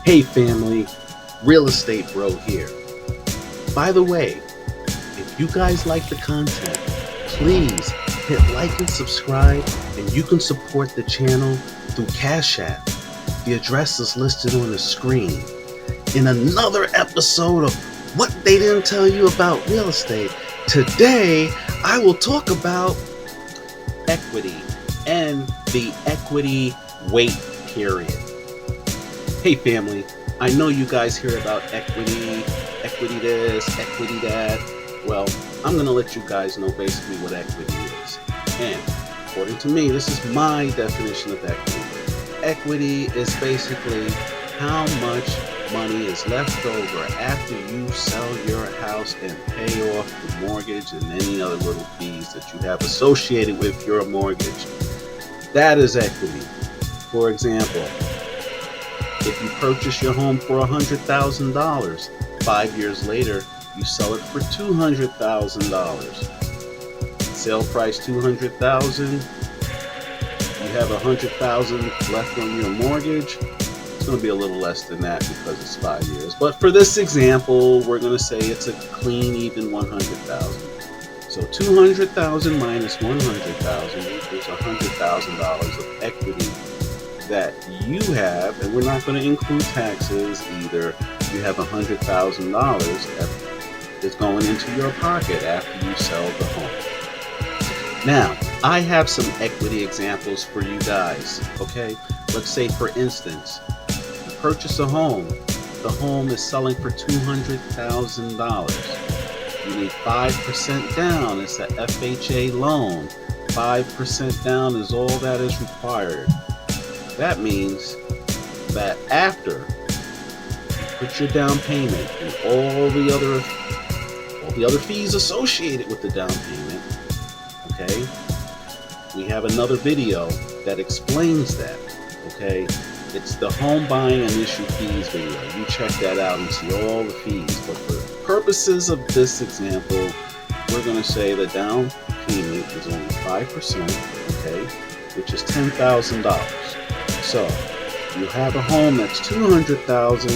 Hey family, Real Estate Bro here. By the way, if you guys like the content, please hit like and subscribe, and you can support the channel through Cash App. The address is listed on the screen. In another episode of What They Didn't Tell You About Real Estate, today I will talk about equity and the equity wait period. Hey family, I know you guys hear about equity this, equity that. Well, I'm going to let you guys know basically what equity is. And according to me, this is my definition of equity. Equity is basically how much money is left over after you sell your house and pay off the mortgage and any other little fees that you have associated with your mortgage. That is equity. For example, if you purchase your home for $100,000, 5 years later, you sell it for $200,000. Sale price $200,000. You have $100,000 left on your mortgage. It's going to be a little less than that because it's 5 years. But for this example, we're going to say it's a clean, even $100,000. So $200,000 minus $100,000 equals $100,000 of equity that you have, and we're not going to include taxes either. You have $100,000 that is going into your pocket after you sell the home. Now, I have some equity examples for you guys, okay? Let's say, for instance, you purchase a home. The home is selling for $200,000. You need 5% down. It's a FHA loan. 5% down is all that is required. That means that after you put your down payment and all the other fees associated with the down payment, okay, we have another video that explains that, okay? It's the home buying initial fees video. You check that out and see all the fees. But for purposes of this example, we're going to say the down payment is only 5%, okay, which is $10,000. So you have a home that's $200,000.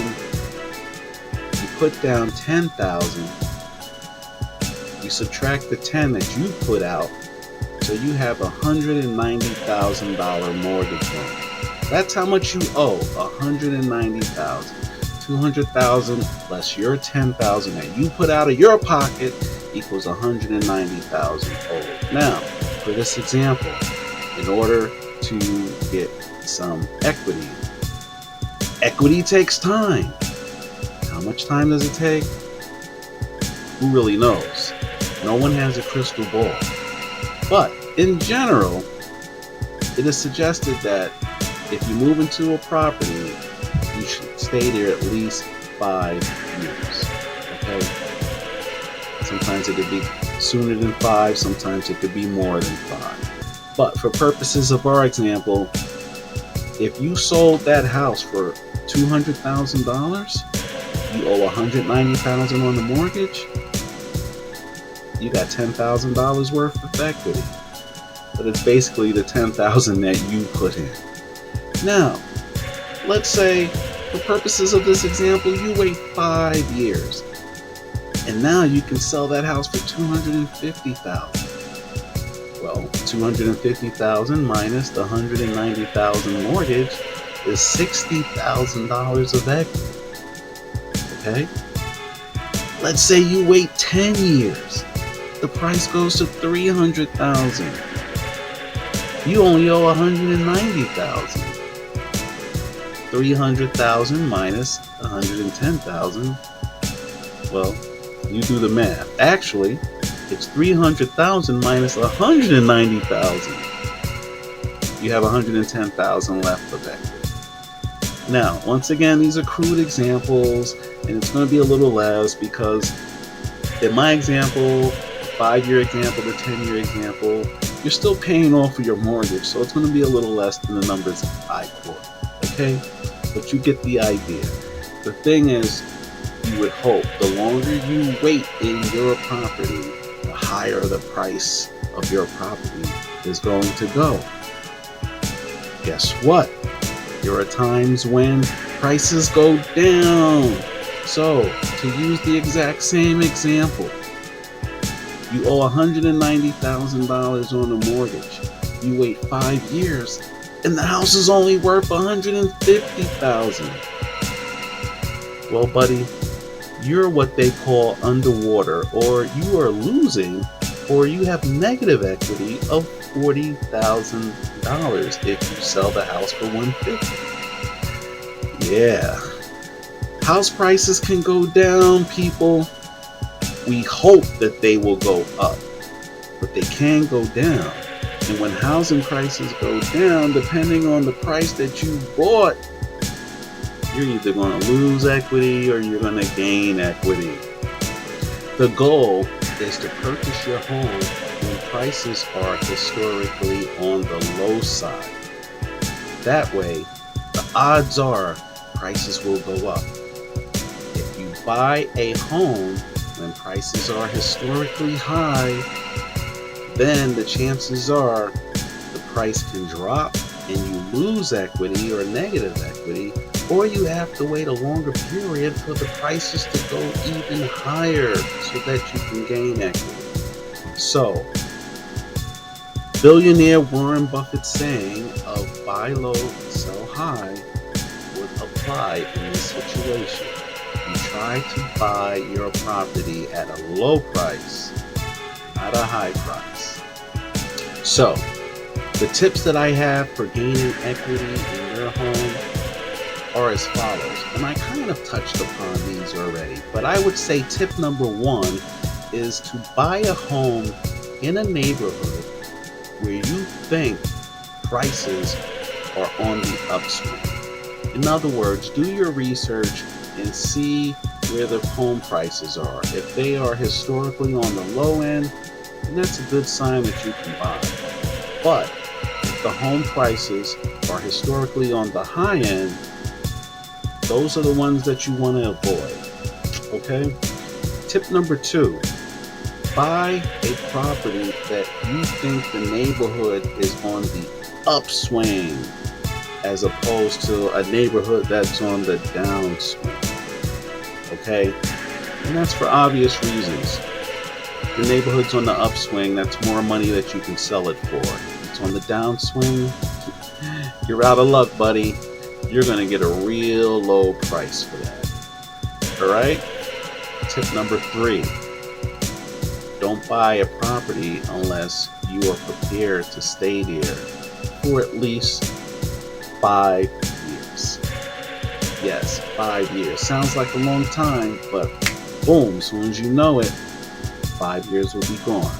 You put down $10,000. You subtract the $10,000 that you put out, so you have a $190,000 mortgage loan. That's how much you owe. $190,000. $200,000 less your $10,000 that you put out of your pocket equals $190,000 owed. Now, for this example, in order to get some equity. Equity takes time. How much time does it take? Who really knows? No one has a crystal ball. But in general, it is suggested that if you move into a property, you should stay there at least 5 years. Okay? Sometimes it could be sooner than 5, sometimes it could be more than 5. But for purposes of our example, if you sold that house for $200,000, you owe $190,000 on the mortgage, you got $10,000 worth of equity. But it's basically the $10,000 that you put in. Now, let's say, for purposes of this example, you wait 5 years, and now you can sell that house for $250,000. Well, $250,000 minus the $190,000 mortgage is $60,000 of equity. Okay? Let's say you wait 10 years. The price goes to $300,000. You only owe $190,000. $300,000 minus $110,000. Well, you do the math. Actually, it's $300,000 minus $190,000. You have $110,000 left of equity. Now, once again, these are crude examples, and it's going to be a little less because in my example, the 5-year example, the 10-year example, you're still paying off for your mortgage, so it's going to be a little less than the numbers I quote. Okay? But you get the idea. The thing is, you would hope the longer you wait in your property, the higher the price of your property is going to go. Guess what? There are times when prices go down. So, to use the exact same example, you owe $190,000 on a mortgage. You wait 5 years, and the house is only worth $150,000. Well, buddy, you're what they call underwater, or you are losing, or you have negative equity of $40,000 if you sell the house for $150,000. Yeah, house prices can go down, people. We hope that they will go up, but they can go down. And when housing prices go down, depending on the price that you bought, you're either going to lose equity or you're going to gain equity. The goal is to purchase your home when prices are historically on the low side. That way, the odds are prices will go up. If you buy a home when prices are historically high, then the chances are the price can drop and you lose equity or negative equity, or you have to wait a longer period for the prices to go even higher so that you can gain equity. So, billionaire Warren Buffett's saying of buy low, sell high would apply in this situation. You try to buy your property at a low price, not a high price. So, the tips that I have for gaining equity in your home are as follows, and I kind of touched upon these already, but I would say tip number 1 is to buy a home in a neighborhood where you think prices are on the upswing. In other words, do your research and see where the home prices are. If they are historically on the low end, then that's a good sign that you can buy. But if the home prices are historically on the high end, those are the ones that you want to avoid. Okay? Tip number 2, buy a property that you think the neighborhood is on the upswing, as opposed to a neighborhood that's on the downswing. Okay? And that's for obvious reasons. The neighborhood's on the upswing, that's more money that you can sell it for. If it's on the downswing, you're out of luck, buddy. You're going to get a real low price for that. Alright? Tip number 3. Don't buy a property unless you are prepared to stay there for at least 5 years. Yes, 5 years. Sounds like a long time, but boom, as soon as you know it, 5 years will be gone.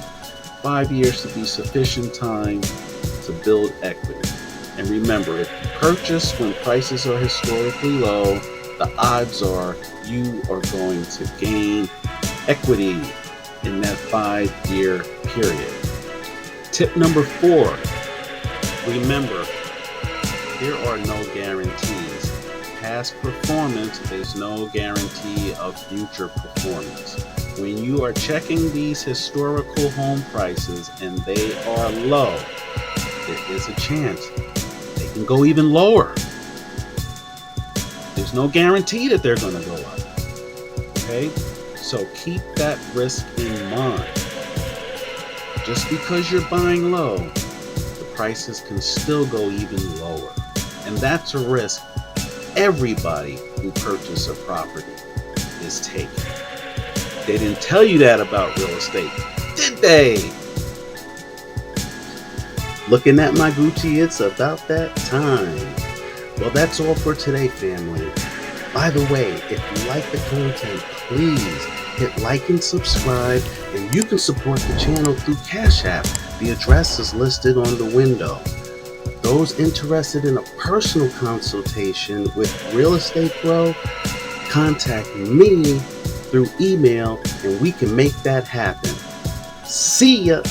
5 years to be sufficient time to build equity. And remember, if you purchase when prices are historically low, the odds are you are going to gain equity in that 5-year period. Tip number 4, remember, there are no guarantees. Past performance is no guarantee of future performance. When you are checking these historical home prices and they are low, there is a chance they can go even lower. There's no guarantee that they're going to go up. Okay? So keep that risk in mind. Just because you're buying low, the prices can still go even lower. And that's a risk everybody who purchases a property is taking. They didn't tell you that about real estate, did they? Looking at my Gucci, it's about that time. Well, that's all for today, family. By the way, if you like the content, please hit like and subscribe, and you can support the channel through Cash App. The address is listed on the window. Those interested in a personal consultation with Real Estate Bro, contact me through email and we can make that happen. See ya!